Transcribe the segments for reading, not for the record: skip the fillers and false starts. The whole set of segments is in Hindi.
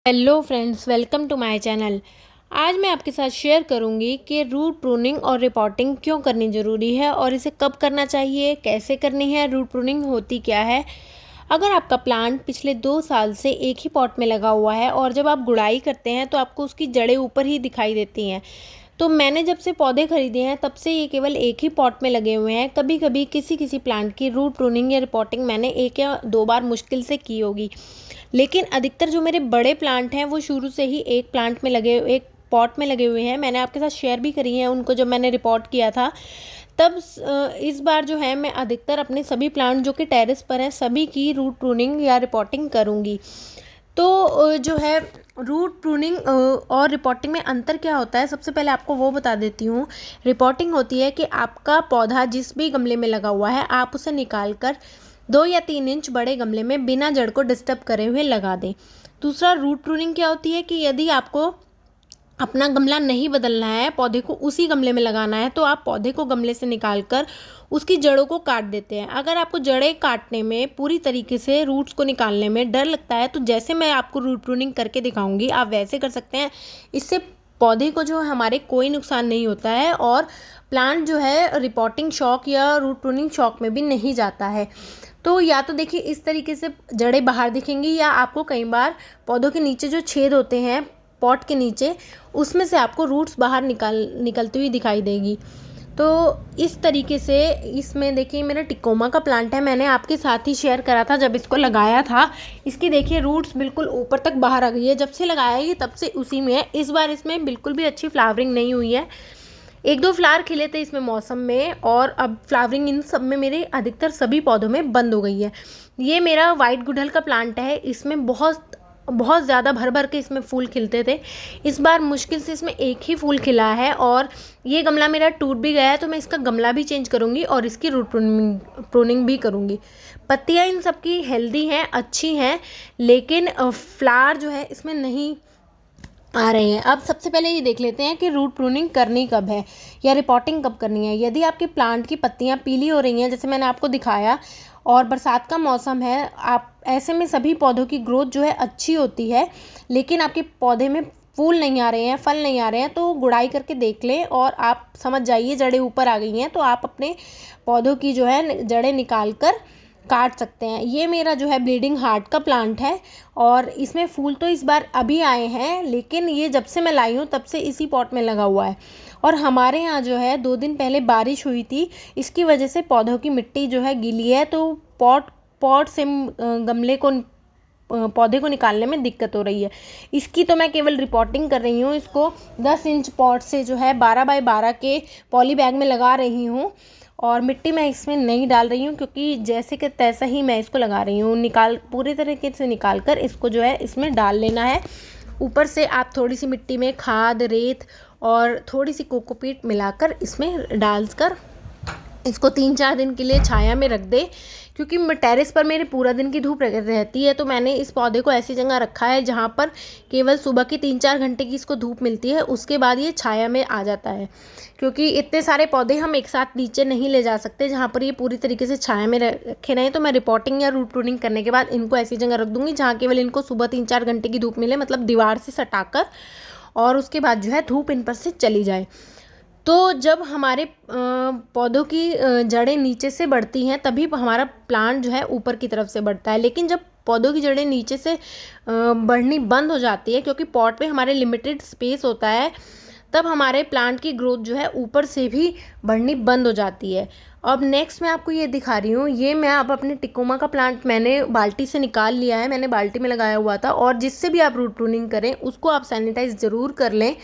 Hello friends, welcome to my channel. आज मैं आपके साथ शेयर करूंगी कि रूट प्रूनिंग और रिपोर्टिंग क्यों करनी ज़रूरी है और इसे कब करना चाहिए, कैसे करनी है, रूट प्रूनिंग होती क्या है। अगर आपका प्लांट पिछले 2 साल से एक ही पॉट में लगा हुआ है और जब आप गुड़ाई करते हैं तो आपको उसकी जड़ें ऊपर ही दिखाई देती हैं। तो मैंने जब से पौधे खरीदे हैं तब से ये केवल एक ही पॉट में लगे हुए हैं। कभी कभी किसी किसी प्लांट की रूट प्रूनिंग या रिपोर्टिंग मैंने 1 या 2 बार मुश्किल से की होगी, लेकिन अधिकतर जो मेरे बड़े प्लांट हैं वो शुरू से ही एक पॉट में लगे हुए हैं। मैंने आपके साथ शेयर भी करी है उनको जब मैंने रिपोर्ट किया था तब। इस बार जो है मैं अधिकतर अपने सभी प्लांट जो कि टेरेस पर हैं सभी की रूट प्रूनिंग या रिपोर्टिंग करूँगी। तो जो है रूट प्रूनिंग और रिपोर्टिंग में अंतर क्या होता है, सबसे पहले आपको वो बता देती हूँ। रिपोर्टिंग होती है कि आपका पौधा जिस भी गमले में लगा हुआ है आप उसे निकाल कर 2 या 3 इंच बड़े गमले में बिना जड़ को डिस्टर्ब करे हुए लगा दें। दूसरा रूट प्रूनिंग क्या होती है कि यदि आपको अपना गमला नहीं बदलना है, पौधे को उसी गमले में लगाना है, तो आप पौधे को गमले से निकाल कर उसकी जड़ों को काट देते हैं। अगर आपको जड़ें काटने में पूरी तरीके से रूट्स को निकालने में डर लगता है तो जैसे मैं आपको रूट प्रूनिंग करके दिखाऊंगी आप वैसे कर सकते हैं। इससे पौधे को जो हमारे कोई नुकसान नहीं होता है और प्लांट जो है रिपोर्टिंग शॉक या रूट प्रूनिंग शॉक में भी नहीं जाता है। तो या तो देखिए इस तरीके से जड़ें बाहर दिखेंगी या आपको कई बार पौधों के नीचे जो छेद होते हैं पॉट के नीचे उसमें से आपको रूट्स बाहर निकलती हुई दिखाई देगी। तो इस तरीके से इसमें देखिए मेरा टिकोमा का प्लांट है, मैंने आपके साथ ही शेयर करा था जब इसको लगाया था। इसकी देखिए रूट्स बिल्कुल ऊपर तक बाहर आ गई है, जब से लगाया है तब से उसी में है। इस बार इसमें बिल्कुल भी अच्छी फ्लावरिंग नहीं हुई है। 1-2 फ्लावर खिले थे इसमें मौसम में और अब फ्लावरिंग इन सब में मेरे अधिकतर सभी पौधों में बंद हो गई है। ये मेरा वाइट गुड़हल का प्लांट है, इसमें बहुत बहुत ज़्यादा भर भर के इसमें फूल खिलते थे। इस बार मुश्किल से इसमें एक ही फूल खिला है और ये गमला मेरा टूट भी गया है, तो मैं इसका गमला भी चेंज करूँगी और इसकी रूट प्रूनिंग भी करूँगी। पत्तियाँ इन सब की हेल्दी हैं, अच्छी हैं, लेकिन फ्लावर जो है इसमें नहीं आ रहे हैं। अब सबसे पहले ये देख लेते हैं कि रूट प्रूनिंग करनी कब है या रिपोर्टिंग कब करनी है। यदि आपके प्लांट की पत्तियां पीली हो रही हैं जैसे मैंने आपको दिखाया और बरसात का मौसम है, आप ऐसे में सभी पौधों की ग्रोथ जो है अच्छी होती है, लेकिन आपके पौधे में फूल नहीं आ रहे हैं, फल नहीं आ रहे हैं, तो गुड़ाई करके देख लें और आप समझ जाइए जड़ें ऊपर आ गई हैं तो आप अपने पौधों की जो है जड़ें निकाल कर काट सकते हैं। ये मेरा जो है ब्लीडिंग हार्ट का प्लांट है और इसमें फूल तो इस बार अभी आए हैं, लेकिन ये जब से मैं लाई हूँ तब से इसी पॉट में लगा हुआ है। और हमारे यहाँ जो है 2 दिन पहले बारिश हुई थी, इसकी वजह से पौधों की मिट्टी जो है गीली है, तो पॉट से गमले को पौधे को निकालने में दिक्कत हो रही है। इसकी तो मैं केवल रिपोर्टिंग कर रही हूँ। इसको 10 इंच पॉट से जो है 12x12 के पॉली बैग में लगा रही हूँ और मिट्टी मैं इसमें नहीं डाल रही हूँ, क्योंकि जैसे कि तैसा ही मैं इसको लगा रही हूँ। पूरे तरीके से निकाल कर इसको जो है इसमें डाल लेना है। ऊपर से आप थोड़ी सी मिट्टी में खाद, रेत और थोड़ी सी कोकोपीट मिलाकर इसमें डालकर इसको 3-4 दिन के लिए छाया में रख दे, क्योंकि टेरेस पर मेरे पूरा दिन की धूप रहती है। तो मैंने इस पौधे को ऐसी जगह रखा है जहाँ पर केवल सुबह की 3-4 घंटे की इसको धूप मिलती है, उसके बाद ये छाया में आ जाता है। क्योंकि इतने सारे पौधे हम एक साथ नीचे नहीं ले जा सकते जहाँ पर ये पूरी तरीके से छाया में रखे रहें। तो मैं रिपोर्टिंग या रूट प्रूनिंग करने के बाद इनको ऐसी जगह रख दूँगी जहाँ केवल इनको सुबह 3-4 घंटे की धूप मिले, मतलब दीवार से सटाकर, और उसके बाद जो है धूप इन पर से चली जाए। तो जब हमारे पौधों की जड़ें नीचे से बढ़ती हैं तभी हमारा प्लांट जो है ऊपर की तरफ से बढ़ता है। लेकिन जब पौधों की जड़ें नीचे से बढ़नी बंद हो जाती है, क्योंकि पॉट में हमारे लिमिटेड स्पेस होता है, तब हमारे प्लांट की ग्रोथ जो है ऊपर से भी बढ़नी बंद हो जाती है। अब नेक्स्ट मैं आपको ये दिखा रही हूँ। ये मैं अब अपने टिकोमा का प्लांट मैंने बाल्टी से निकाल लिया है, मैंने बाल्टी में लगाया हुआ था। और जिससे भी आप रूट प्रूनिंग करें उसको आप सैनिटाइज ज़रूर कर लें।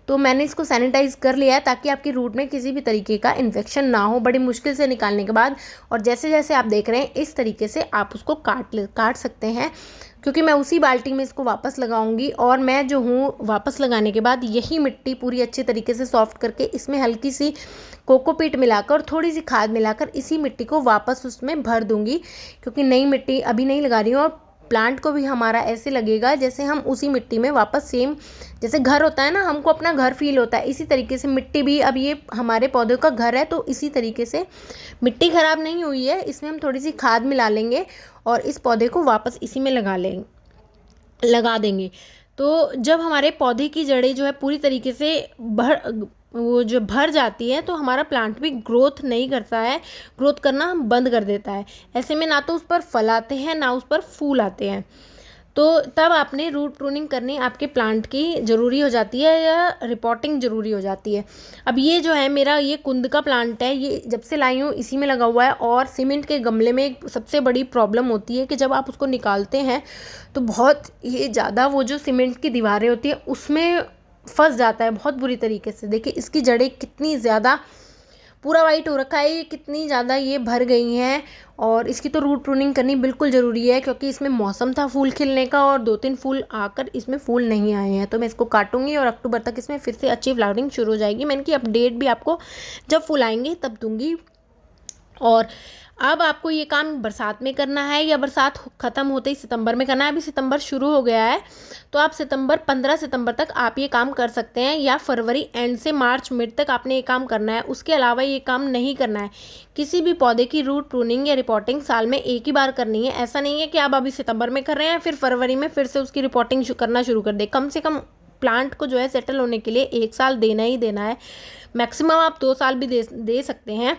तो मैंने इसको सैनिटाइज़ कर लिया है ताकि आपकी रूट में किसी भी तरीके का इन्फेक्शन ना हो बड़ी मुश्किल से निकालने के बाद। और जैसे जैसे आप देख रहे हैं इस तरीके से आप उसको काट सकते हैं, क्योंकि मैं उसी बाल्टी में इसको वापस लगाऊंगी। और मैं जो हूँ वापस लगाने के बाद यही मिट्टी पूरी अच्छी तरीके से सॉफ्ट करके इसमें हल्की सी कोकोपीट मिलाकर और थोड़ी सी खाद मिलाकर इसी मिट्टी को वापस उसमें भर दूंगी, क्योंकि नई मिट्टी अभी नहीं लगा रही हूँ। और प्लांट को भी हमारा ऐसे लगेगा जैसे हम उसी मिट्टी में वापस सेम, जैसे घर होता है ना, हमको अपना घर फील होता है, इसी तरीके से मिट्टी भी अब ये हमारे पौधों का घर है। तो इसी तरीके से मिट्टी ख़राब नहीं हुई है, इसमें हम थोड़ी सी खाद मिला लेंगे और इस पौधे को वापस इसी में लगा देंगे। तो जब हमारे पौधे की जड़ें जो है पूरी तरीके से भर जाती है तो हमारा प्लांट भी ग्रोथ नहीं करता है, ग्रोथ करना बंद कर देता है। ऐसे में ना तो उस पर फल आते हैं ना उस पर फूल आते हैं। तो तब आपने रूट प्रूनिंग करनी आपके प्लांट की ज़रूरी हो जाती है या रिपोर्टिंग ज़रूरी हो जाती है। अब ये जो है मेरा ये कुंद का प्लांट है, ये जब से लाई हूँ इसी में लगा हुआ है। और सीमेंट के गमले में एक सबसे बड़ी प्रॉब्लम होती है कि जब आप उसको निकालते हैं तो बहुत ही ज़्यादा वो जो सीमेंट की दीवारें होती है उसमें फंस जाता है बहुत बुरी तरीके से। देखिए इसकी जड़ें कितनी ज़्यादा, पूरा वाइट हो रखा है, ये कितनी ज़्यादा ये भर गई हैं। और इसकी तो रूट प्रूनिंग करनी बिल्कुल ज़रूरी है क्योंकि इसमें मौसम था फूल खिलने का और 2-3 फूल आकर इसमें फूल नहीं आए हैं। तो मैं इसको काटूंगी और अक्टूबर तक इसमें फिर से अच्छी फ्लावरिंग शुरू हो जाएगी। मैं इनकी अपडेट भी आपको जब फूल आएंगे तब दूंगी। और अब आपको ये काम बरसात में करना है या बरसात ख़त्म होते ही सितंबर में करना है। अभी सितंबर शुरू हो गया है तो आप 15 सितंबर तक आप ये काम कर सकते हैं या फरवरी एंड से मार्च मिड तक आपने ये काम करना है। उसके अलावा ये काम नहीं करना है। किसी भी पौधे की रूट प्रूनिंग या रिपोर्टिंग साल में एक ही बार करनी है। ऐसा नहीं है कि आप अभी सितंबर में कर रहे हैं फिर फरवरी में फिर से उसकी रिपोर्टिंग करना शुरू कर दें। कम से कम प्लांट को जो है सेटल होने के लिए 1 साल देना ही देना है। मैक्सिमम आप 2 साल भी दे सकते हैं।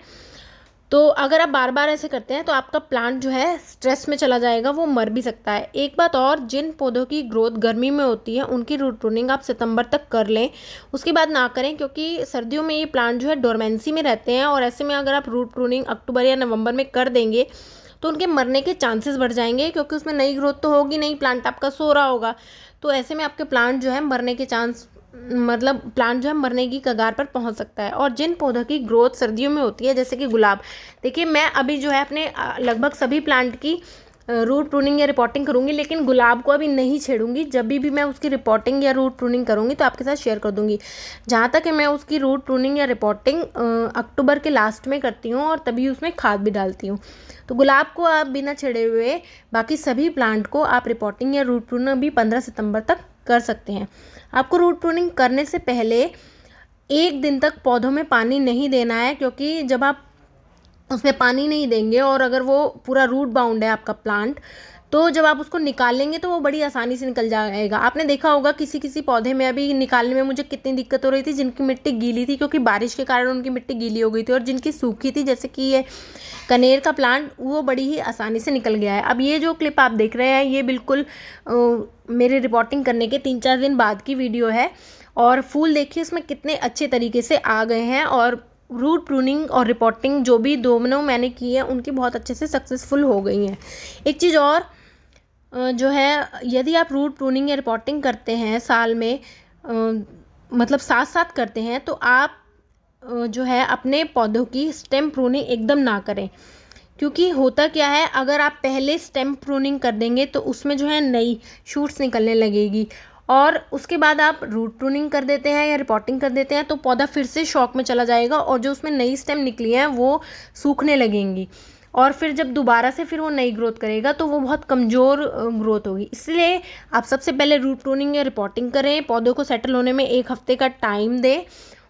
तो अगर आप बार बार ऐसे करते हैं तो आपका प्लांट जो है स्ट्रेस में चला जाएगा, वो मर भी सकता है। एक बात और, जिन पौधों की ग्रोथ गर्मी में होती है उनकी रूट प्रूनिंग आप सितंबर तक कर लें, उसके बाद ना करें क्योंकि सर्दियों में ये प्लांट जो है डोरमेंसी में रहते हैं। और ऐसे में अगर आप रूट प्रूनिंग अक्टूबर या नवंबर में कर देंगे तो उनके मरने के चांसेस बढ़ जाएंगे क्योंकि उसमें नई ग्रोथ तो होगी नहीं, प्लांट आपका सो रहा होगा। तो ऐसे में आपके प्लांट जो है मरने के चांस, मतलब प्लांट जो है मरने की कगार पर पहुंच सकता है। और जिन पौधों की ग्रोथ सर्दियों में होती है जैसे कि गुलाब, देखिए मैं अभी जो है अपने लगभग सभी प्लांट की रूट प्रूनिंग या रिपोर्टिंग करूंगी, लेकिन गुलाब को अभी नहीं छेड़ूंगी। जब भी मैं उसकी रिपोर्टिंग या रूट प्रूनिंग करूंगी तो आपके साथ शेयर कर दूंगी। जहाँ तक है मैं उसकी रूट प्रूनिंग या रिपोर्टिंग अक्टूबर के लास्ट में करती हूँ और तभी उसमें खाद भी डालती हूँ। तो गुलाब को आप बिना छेड़े हुए बाकी सभी प्लांट को आप रिपोर्टिंग या रूट प्रूनिंग भी 15 सितंबर तक कर सकते हैं। आपको रूट प्रूनिंग करने से पहले 1 दिन तक पौधों में पानी नहीं देना है क्योंकि जब आप उसमें पानी नहीं देंगे और अगर वो पूरा रूट बाउंड है आपका प्लांट, तो जब आप उसको निकालेंगे तो वो बड़ी आसानी से निकल जाएगा। आपने देखा होगा किसी किसी पौधे में अभी निकालने में मुझे कितनी दिक्कत हो रही थी, जिनकी मिट्टी गीली थी क्योंकि बारिश के कारण उनकी मिट्टी गीली हो गई थी, और जिनकी सूखी थी जैसे कि ये कनेर का प्लांट, वो बड़ी ही आसानी से निकल गया है। अब ये जो क्लिप आप देख रहे हैं ये बिल्कुल मेरे रिपोर्टिंग करने के 3-4 दिन बाद की वीडियो है। और फूल देखिए इसमें कितने अच्छे तरीके से आ गए हैं। और रूट प्रूनिंग और रिपोर्टिंग जो भी दोनों मैंने की है उनकी बहुत अच्छे से सक्सेसफुल हो गई हैं। एक चीज़ और जो है, यदि आप रूट प्रूनिंग या रिपोर्टिंग करते हैं साल में, मतलब साथ साथ करते हैं, तो आप जो है अपने पौधों की स्टेम प्रूनिंग एकदम ना करें। क्योंकि होता क्या है, अगर आप पहले स्टेम प्रूनिंग कर देंगे तो उसमें जो है नई शूट्स निकलने लगेगी, और उसके बाद आप रूट प्रूनिंग कर देते हैं या रिपोर्टिंग कर देते हैं तो पौधा फिर से शॉक में चला जाएगा और जो उसमें नई स्टेम निकली है वो सूखने लगेंगी। और फिर जब दोबारा से फिर वो नई ग्रोथ करेगा तो वो बहुत कमज़ोर ग्रोथ होगी। इसलिए आप सबसे पहले रूट प्रूनिंग या रिपोर्टिंग करें, पौधों को सेटल होने में 1 हफ्ते का टाइम दें।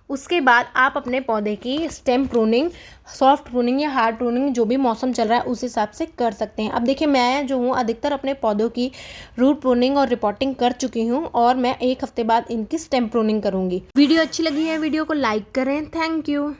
उसके बाद आप अपने पौधे की स्टेम प्रूनिंग, सॉफ्ट प्रूनिंग या हार्ड प्रूनिंग जो भी मौसम चल रहा है उस हिसाब से कर सकते हैं। अब देखिए मैं जो हूँ अधिकतर अपने पौधों की रूट प्रूनिंग और रिपोर्टिंग कर चुकी हूँ और मैं 1 हफ्ते बाद इनकी स्टेम प्रूनिंग करूँगी। वीडियो अच्छी लगी है वीडियो को लाइक करें। Thank you.